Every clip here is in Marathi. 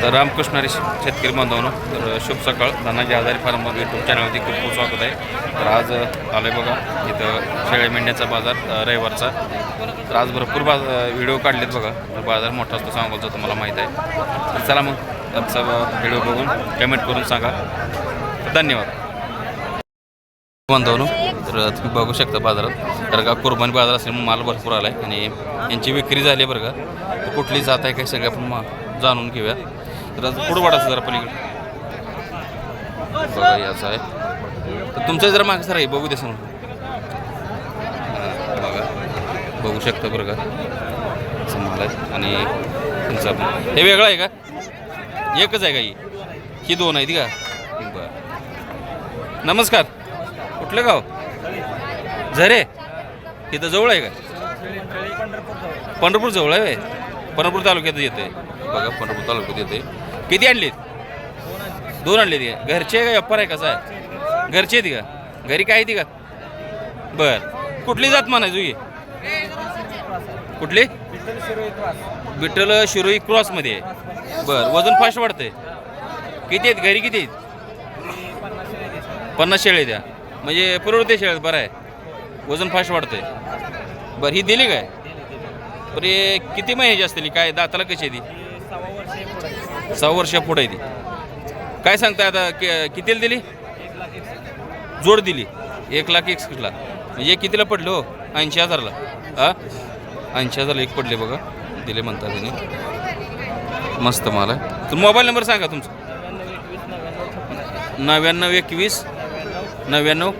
तर रामकृष्ण शेतकरी बांधवांनो, तर शुभ सकाळ. धनाजी आजारी फार्म यूट्यूब चॅनलवरती खूप खूप स्वागत आहे. तर आज आलो आहे बघा इथं शेळ्या मेंढ्याचा बाजार रविवारचा. तर आज भरपूर व्हिडिओ काढलेत बघा. तर बाजार मोठा असतो सांगोलचा तुम्हाला माहीत आहे. तर चला मग आजचा व्हिडिओ बघून कमेंट करून सांगा. धन्यवाद बांधवांनो. तर तुम्ही बघू शकता बाजारात, तर का कुर्बानी बाजार असल्यामुळे माल भरपूर आला आहे आणि यांची विक्री झाली आहे बरं का. तर कुठली जात आहे काय सगळं आपण जाणून घेऊया. तर आज पुढं वाढायचं जरा पलीकडे बघा याचं आहे. तर तुमचं जरा मागे सर आहे बघू दे समोर बघा, बघू शकता बरं का असं माल आहे. आणि तुमचं हे वेगळं आहे का, एकच आहे का ही दोन आहेत का? बरं. नमस्कार, कुठलं गाव? झरे. तिथं जवळ आहे का? पंढरपूर जवळ आहे. पंढरपूर तालुक्यात येते बघा, पंढरपूर तालुक्यात येते. किती आणलीत? दोन आणलीत का? घरचे का व्यापार आहे कसा आहे? घरचे आहेत का? घरी काय ती का? बर. कुठली जात म्हणायचो ही? कुठली? विठ्ठल शिरोई क्रॉसमध्ये आहे. बरं. वजन फास्ट वाढतंय. किती आहेत घरी? किती आहेत? 50 शेळे द्या म्हणजे परवडते शेळ्यात. बरं आहे, वजन फास्ट वाढतंय. बरं. ही दिली काय? बरे किती महिन्याची असते काय? दाताला कशी आहे ती? 6 वर्ष पुढे आहे ती. काय सांगताय आता कितीला दिली? जोड दिली 1,61,000 म्हणजे कितीला पडलं हो? 80,000ला. हां 80,000 एक पडले बघा, दिले म्हणता त्यांनी. मस्त माल आहे. तर मोबाईल नंबर सांगा तुमचा. 9921 99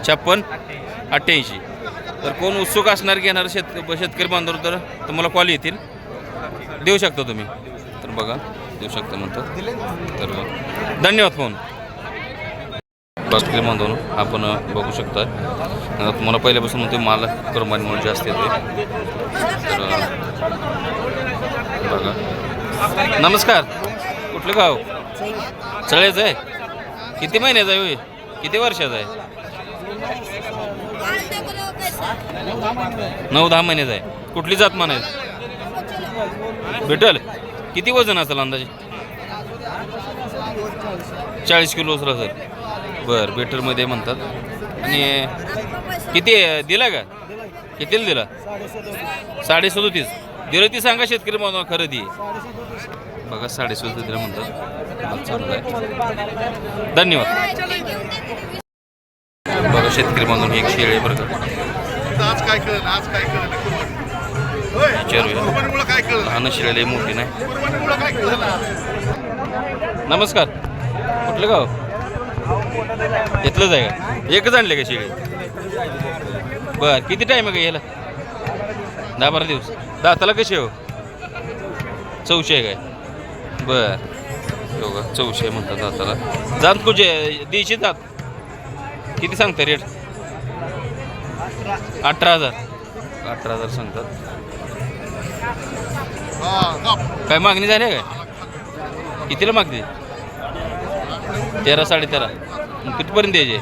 56 88. तर कोण उत्सुक असणार घेणार शेतकरी बांधव तर तुम्हाला कॉल येतील, देऊ शकता तुम्ही. तर बघा देऊ शकता म्हणतात. तर धन्यवाद फोन शेतकरी बांधव आपण बघू शकता. तुम्हाला पहिल्यापासून म्हणते माल कुर्बानीमुळे जास्त येते. तर बघा. नमस्कार, कुठलं गाव? चळेच आहे. किती महिन्याचा आहे होय? किती वर्षाचा आहे? 9-10 महिन्याचा आहे. कुठली जात म्हणायचं? भेटल. किती वजन असेल अंदाजे? 40 किलो असेल सर. बरं. बेटरमध्ये म्हणतात. आणि किती दिला का? कितीला दिला? 37.5 दिलं. ती सांगा शेतकरी म्हणून खरेदी बघा 37 दिलं म्हणतात. चांगलं आहे. धन्यवाद. बघा शेतकरी म्हणून एक शेळी बरं का. आज काय कळलं? आज काय कळलं? लहान शिळेली मोठी नाही. नमस्कार, कुठलं गाव? इथलंच आहे का? एकच आणले का शेळी? बर. किती टाईम आहे का याला? 10-12 दिवस. दाताला कशी हो? 4 आहे काय? बर. बघा 4 म्हणतात दाताला. जात कुठे? देशी जात. किती सांगता रेट? 18,000 सांगतात. काय मागणी झाली आहे काय? कितीला मागते? 13-13.5. कितीपर्यंत द्यायचे?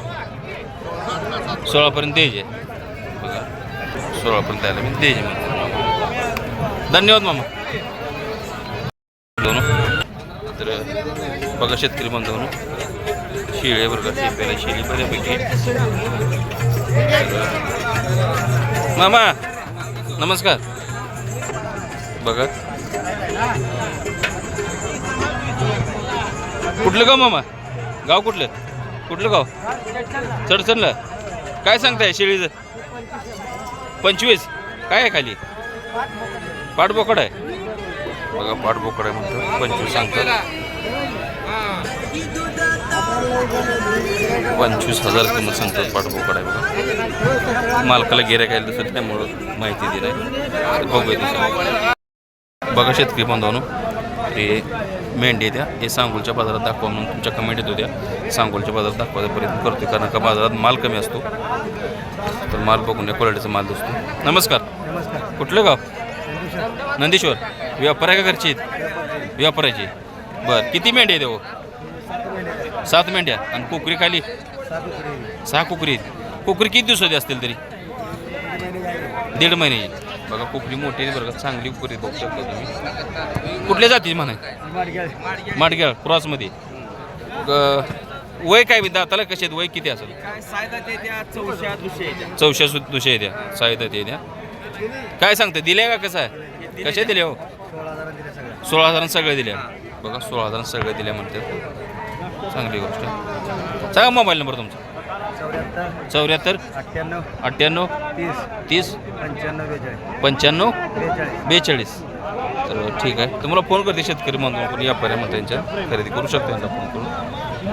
16पर्यंत द्यायचे. बघा 16पर्यंत द्यायला मी द्यायचे म्हणून. धन्यवाद मामा. दोन. तर बघा शेतकरी बांधवांनो, शेळी बरं का. शेळी शेळी बऱ्यापैकी. मामा नमस्कार. बघा कुठलं गाव मामा? गाव कुठलं? कुठलं गाव? चडचणला. काय सांगताय शेळीचं? 25. काय आहे खाली? पाठबोकड आहे बघा. पाठबोकड आहे म्हणतो. 25 सांगतात. 25,000 किंमत सांगतात. पाठबोकड आहे बघा. मालकाला गिऱ्हाईक आहे दुसरं त्यामुळं माहिती दिली आहे. बघूया बघा शेतकरी बांधवांनो, हे मेंढी द्या हे सांगोलच्या बाजारात दाखवा म्हणून तुमच्या कमेंट येत होत्या. सांगोलच्या बाजारात दाखवायचा प्रयत्न करतो कारण का बाजारात माल कमी असतो. तर माल बघून या क्वालिटीचा माल दिसतो. नमस्कार, कुठलं गाव? नंदीश्वर. व्यापार आहे का घरची? व्यापाराची. बरं. किती मेंढ्या आहेत हो? 7 मेंढ्या. आणि कोकरी खाली 6 कोकरी आहेत. कोकरी किती दिवसाची असतील तरी? 1.5 महिन्याची. बघा कोपरी मोठी आहे बरं का, चांगली कोपरी बघू शकता तुम्ही. कुठल्या जाती म्हणा माडग्याळ क्रॉसमध्ये. वय काय दाताला कसे आहेत, वय किती असेल? चौशा दुशे आहे त्या सायदा ते द्या. काय सांगते दिल्या का कसं आहे, कसे दिले हो? 16,000 सगळे दिल्या बघा, 16,000 सगळे दिल्या म्हणतात. चांगली गोष्ट. सांगा मोबाईल नंबर तुमचा. 74 98 30 95 42. तर ठीक आहे, तुम्हाला फोन करते शेतकरी म्हणून व्यापारी म्हणून त्यांच्या खरेदी करू शकता, यांना फोन करून.